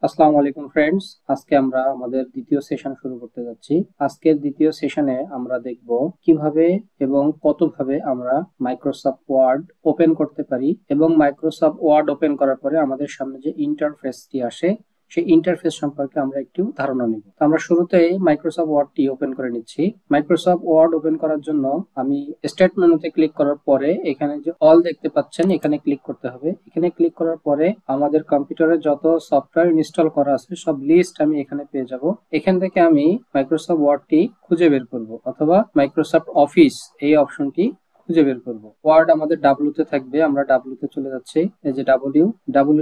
আসসালামু আলাইকুম ফ্রেন্ডস, আজকে আমরা আমাদের দ্বিতীয় সেশন শুরু করতে যাচ্ছি। আজকের দ্বিতীয় সেশনে আমরা দেখব কিভাবে এবং কতভাবে আমরা মাইক্রোসফট ওয়ার্ড ওপেন করতে পারি এবং মাইক্রোসফট ওয়ার্ড ওপেন করার পরে আমাদের সামনে যে ইন্টারফেসটি আসে সেই ইন্টারফেস সম্পর্কে আমরা একটু ধারণা নিব। তো আমরা শুরুতেই মাইক্রোসফট ওয়ার্ডটি ওপেন করে নিচ্ছি। মাইক্রোসফট ওয়ার্ড ওপেন করার জন্য আমি স্টার্ট মেনুতে ক্লিক করার পরে এখানে যে অল দেখতে পাচ্ছেন এখানে ক্লিক করতে হবে। এখানে ক্লিক করার পরে আমাদের কম্পিউটারে যত সফটওয়্যার ইনস্টল করা আছে সব লিস্ট আমি এখানে পেয়ে যাব। এখান থেকে আমি মাইক্রোসফট ওয়ার্ডটি খুঁজে বের করব অথবা মাইক্রোসফট অফিস এই অপশনটি খুঁজে বের করব। ওয়ার্ড আমাদের ডাব্লিউ তে থাকবে, আমরা ডাব্লিউ তে চলে যাচ্ছি। এই যে ডাব্লিউ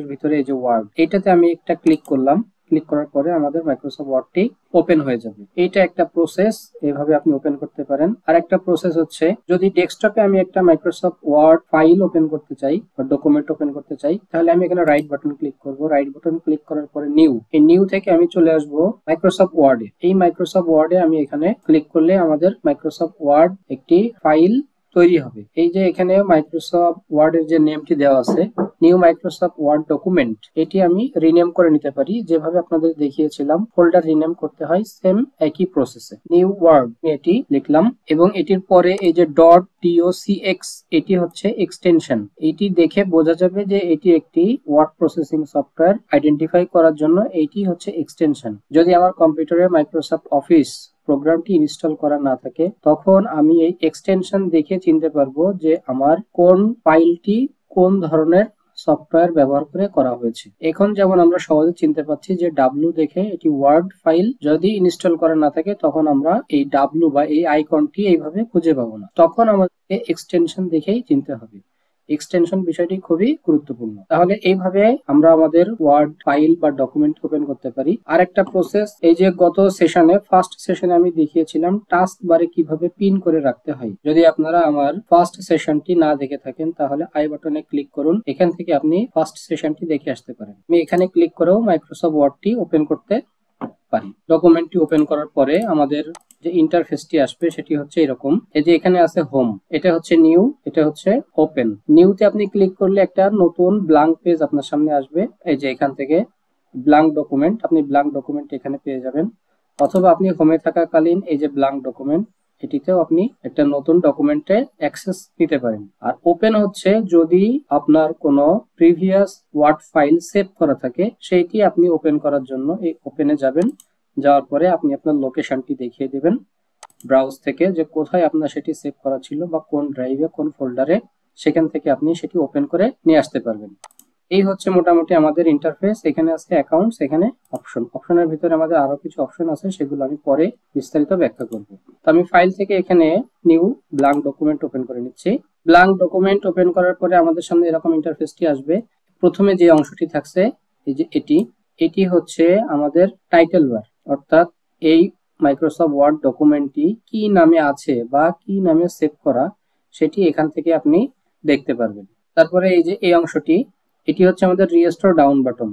এর ভিতরে এই যে ওয়ার্ড, এইটাতে আমি একটা ক্লিক করলাম। ক্লিক করার পরে আমাদের মাইক্রোসফট ওয়ার্ডটি ওপেন হয়ে যাবে। এইটা একটা প্রসেস, এইভাবে আপনি ওপেন করতে পারেন। আর একটা প্রসেস হচ্ছে, যদি ডেস্কটপে আমি একটা মাইক্রোসফট ওয়ার্ড ফাইল ওপেন করতে চাই বা ডকুমেন্ট ওপেন করতে চাই, তাহলে আমি এখানে রাইট বাটন ক্লিক করব। রাইট বাটন ক্লিক করার পরে নিউ, এই নিউ থেকে আমি চলে আসব মাইক্রোসফট ওয়ার্ডে। এই মাইক্রোসফট ওয়ার্ডে আমি এখানে ক্লিক করলে আমাদের মাইক্রোসফট ওয়ার্ড একটি ফাইল তৈরি হবে। এই যে এখানে মাইক্রোসফট ওয়ার্ড এর যে নেমটি দেওয়া আছে, নিউ মাইক্রোসফট ওয়ার্ড ডকুমেন্ট, এটি আমি রিনেম করে নিতে পারি। যেভাবে আপনাদের দেখিয়েছিলাম ফোল্ডার রিনেম করতে হয়, সেম একই প্রসেসে। নিউ ওয়ার্ড এটি লিখলাম এবং এটির পরে এই যে .docx এটি হচ্ছে এক্সটেনশন। এটি দেখে বোঝা যাবে যে এটি একটি ওয়ার্ড প্রসেসিং সফটওয়্যার। আইডেন্টিফাই করার জন্য এটি হচ্ছে এক্সটেনশন। যদি আমার কম্পিউটারে মাইক্রোসফট অফিস প্রোগ্রামটি ইনস্টল করা না থাকে, তখন আমি এই এক্সটেনশন দেখে চিনতে পারবো যে আমার কোন ফাইলটি কোন ধরনের সফটওয়্যার ব্যবহার করে করা হয়েছে। এখন যেমন আমরা সহজে চিনতে পাচ্ছি যে ডাব্লিউ দেখে এটি ওয়ার্ড ফাইল। যদি ইনস্টল করা না থাকে তখন আমরা এই ডাব্লিউ বা এই আইকনটি এইভাবে খুঁজে পাবো না, তখন আমাদেরকে এক্সটেনশন দেখেই চিনতে হবে। এক্সটেনশন বিষয়টি খুবই গুরুত্বপূর্ণ। তাহলে এইভাবে আমরা আমাদের ওয়ার্ড ফাইল বা ডকুমেন্ট ওপেন করতে পারি। আর একটা প্রসেস, এই যে গত সেশনে ফার্স্ট সেশনে আমি দেখিয়েছিলাম টাস্ক বারে কিভাবে পিন করে রাখতে হয়। যদি আপনারা আমার ফার্স্ট সেশনটি না দেখে থাকেন তাহলে আই বাটনে ক্লিক করুন, এখান থেকে আপনি ফার্স্ট সেশনটি দেখে আসতে পারেন। আমি এখানে ক্লিক করেও মাইক্রোসফট ওয়ার্ডটি ওপেন করতে পারি। ডকুমেন্টটি ওপেন করার পরে আমাদের যে ইন্টারফেসটি আসবে সেটি হচ্ছে এরকম। এই যে এখানে আছে হোম, এটা হচ্ছে নিউ, এটা হচ্ছে ওপেন। নিউতে আপনি ক্লিক করলে একটা নতুন ব্ল্যাঙ্ক পেজ আপনার সামনে আসবে। এই যে এখান থেকে ব্ল্যাঙ্ক ডকুমেন্ট, আপনি ব্ল্যাঙ্ক ডকুমেন্ট এখানে পেয়ে যাবেন। অথবা আপনি হোমে থাকাকালীন এই যে ব্ল্যাঙ্ক ডকুমেন্ট, এটিতেও আপনি একটা নতুন ডকুমেন্টে অ্যাক্সেস নিতে পারেন। আর ওপেন হচ্ছে যদি আপনার কোনো প্রিভিয়াস ওয়ার্ড ফাইল সেভ করা থাকে, সেইটি আপনি ওপেন করার জন্য এই ওপেনে যাবেন। যাওয়ার পরে আপনি আপনার লোকেশনটি দেখিয়ে দেবেন ব্রাউজ থেকে যে কোথায় আপনার সেটি সেভ করা ছিল বা কোন ড্রাইভে কোন ফোল্ডারে, সেখান থেকে আপনি সেটি ওপেন করে নিয়ে আসতে পারবেন। এই হচ্ছে মোটামুটি আমাদের ইন্টারফেস। এখানে আছে অ্যাকাউন্টস, এখানে অপশন। অপশনের ভিতরে আমাদের আরো কিছু অপশন আছে, সেগুলো আমি পরে বিস্তারিত ব্যাখ্যা করব। তো আমি ফাইল থেকে এখানে নিউ ব্ল্যাঙ্ক ডকুমেন্ট ওপেন করে নিচ্ছি। ব্ল্যাঙ্ক ডকুমেন্ট ওপেন করার পরে আমাদের সামনে এরকম ইন্টারফেসটি আসবে। প্রথমে যে অংশটি থাকছে এই যে এটি হচ্ছে আমাদের টাইটেল বার, অর্থাৎ এই মাইক্রোসফট ওয়ার্ড ডকুমেন্টটি কি নামে আছে বা কি নামে সেভ করা সেটি এখান থেকে আপনি দেখতে পারবেন। তারপরে এই যে এই অংশটি, এটি হচ্ছে আমাদের রিস্টোর ডাউন বাটন।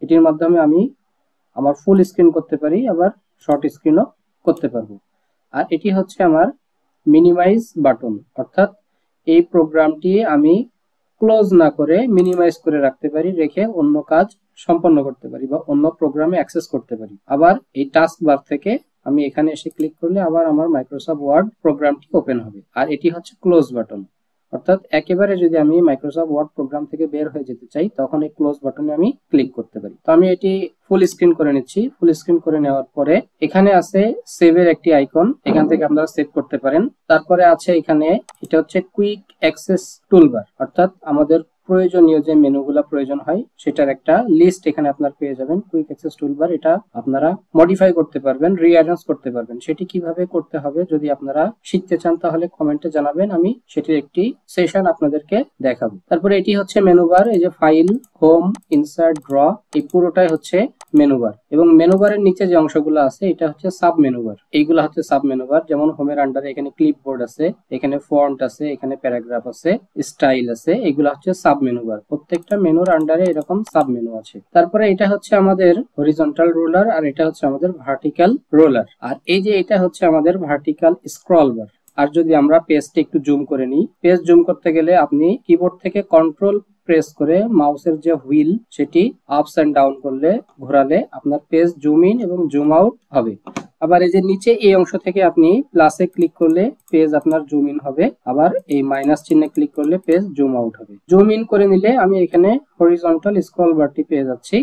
এটির মাধ্যমে আমি আমার ফুল স্ক্রিন করতে পারি, আবার শর্ট স্ক্রিনও করতে পারবো। আর এটি হচ্ছে আমার মিনিমাইজ বাটন, অর্থাৎ এই প্রোগ্রামটি আমি ক্লোজ না করে মিনিমাইজ করে রাখতে পারি, রেখে অন্য কাজ সম্পন্ন করতে পারি বা অন্য প্রোগ্রামে অ্যাক্সেস করতে পারি। আবার এই টাস্ক বার থেকে আমি এখানে এসে ক্লিক করলে আবার আমার মাইক্রোসফট ওয়ার্ড প্রোগ্রামটি ওপেন হবে। আর এটি হচ্ছে ক্লোজ বাটন, অর্থাৎ একেবারে যদি আমি মাইক্রোসফট ওয়ার্ড প্রোগ্রাম থেকে বের হয়ে যেতে চাই তখন এই ক্লোজ বাটনে আমি ক্লিক করতে পারি। তো আমি এটি ফুল স্ক্রিন করে নিচ্ছি। ফুল স্ক্রিন করে নেওয়ার পরে এখানে আছে সেভের একটি আইকন, এখান থেকে আপনারা সেভ করতে পারেন। তারপরে আছে এখানে, এটা হচ্ছে কুইক অ্যাক্সেস টুলবার, অর্থাৎ আমাদের প্রয়োজনীয় যে মেনুগুলো প্রয়োজন হয় সেটার একটা লিস্ট এখানে আপনার পেয়ে যাবেন। কুইক অ্যাক্সেস টুলবার, এটা আপনারা মডিফাই করতে পারবেন, রিঅ্যারেঞ্জ করতে পারবেন। সেটি কিভাবে করতে হবে যদি আপনারা শিখতে চান তাহলে কমেন্টে জানাবেন, আমি সেটির একটি সেশন আপনাদেরকে দেখাবো। তারপরে এটি হচ্ছে মেনুবার, এই যে ফাইল, হোম, ইনসার্ট, ড্র, এই পুরোটাই হচ্ছে মেনুবার। এবং মেনুবারের নিচে যে অংশগুলো আছে এটা হচ্ছে সাব মেনুবার। এইগুলো হচ্ছে সাব মেনুবার। যেমন হোমের আন্ডারে এখানে ক্লিপবোর্ড আছে, এখানে ফন্ট আছে, এখানে প্যারাগ্রাফ আছে, স্টাইল আছে, এগুলো হচ্ছে সাব মেনুবার। প্রত্যেকটা মেনুর আন্ডারে এরকম সাব মেনু আছে। তারপরে এটা হচ্ছে আমাদের হরিজন্টাল রোলার, আর এটা হচ্ছে আমাদের ভার্টিক্যাল রোলার। আর এই যে এটা হচ্ছে আমাদের ভার্টিক্যাল স্ক্রল বার। আর যদি আমরা পেজটা একটু জুম করে নিই, পেজ জুম করতে গেলে আপনি কিবোর্ড থেকে কন্ট্রোল প্রেস করে মাউসের যে হুইল সেটি আপস এন্ড ডাউন করলে, ঘোরালে আপনার পেজ জুম ইন এবং জুম আউট হবে। আবার এই যে নিচে এই অংশ থেকে আপনি প্লাসে ক্লিক করলে পেজ আপনার জুম ইন হবে, আবার এই মাইনাস চিহ্নে ক্লিক করলে পেজ জুম আউট হবে। জুম ইন করে নিলে আমি এখানে হরিজন্টাল স্ক্রল বারটি পেয়ে যাচ্ছি,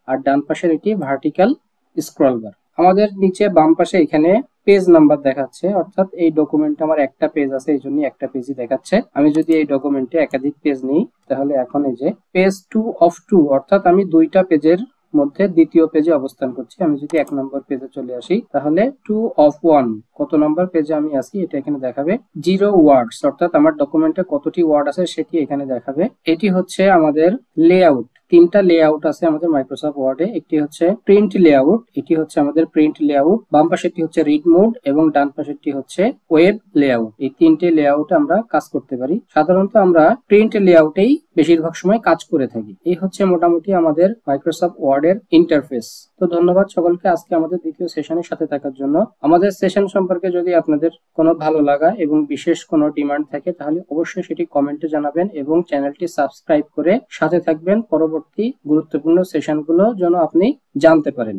আর ডান পাশের এটি ভার্টিক্যাল স্ক্রল বার। আমাদের নিচে বাম পাশে এখানে পেজ নাম্বার দেখাচ্ছে, অর্থাৎ এই ডকুমেন্টে আমার একটা পেজ আছে, এই জন্য একটা পেজই দেখাচ্ছে। আমি যদি এই ডকুমেন্টে একাধিক পেজ নিই, তাহলে এখন এই যে পেজ 2 অফ 2, অর্থাৎ আমি দুইটা পেজের মধ্যে দ্বিতীয় পেজে অবস্থান করছি। আমি যদি 1 নম্বর পেজে চলে আসি, তাহলে 2 অফ 1, কত নম্বর পেজে আমি আছি এটা এখানে দেখাবে। 0 ওয়ার্ডস, অর্থাৎ আমার ডকুমেন্টে কতটি ওয়ার্ড আছে সেটি এখানে দেখাবে। এটি হচ্ছে আমাদের লেআউট। তিনটা লেআউট আছে আমাদের মাইক্রোসফট ওয়ার্ডে। একটি হচ্ছে প্রিন্ট লেআউট, এটি হচ্ছে আমাদের প্রিন্ট লেআউট, বাম পাশেরটি হচ্ছে রিড মোড এবং ডান পাশেরটি হচ্ছে ওয়েব লেআউট। এই তিনটে লেআউটে আমরা কাজ করতে পারি। সাধারণত আমরা প্রিন্ট লেআউটেই বেশিরভাগ সময় কাজ করে থাকি। এই হচ্ছে মোটামুটি আমাদের মাইক্রোসফট ওয়ার্ডের ইন্টারফেস। তো ধন্যবাদ সকলকে আজকে আমাদের দ্বিতীয় সেশনের সাথে থাকার জন্য। আমাদের সেশন সম্পর্কে যদি আপনাদের কোনো ভালো লাগা এবং বিশেষ কোনো ডিমান্ড থাকে, তাহলে অবশ্যই সেটি কমেন্টে জানাবেন এবং চ্যানেলটি সাবস্ক্রাইব করে সাথে থাকবেন পরবর্তী গুরুত্বপূর্ণ সেশনগুলো যেন আপনি জানতে পারেন।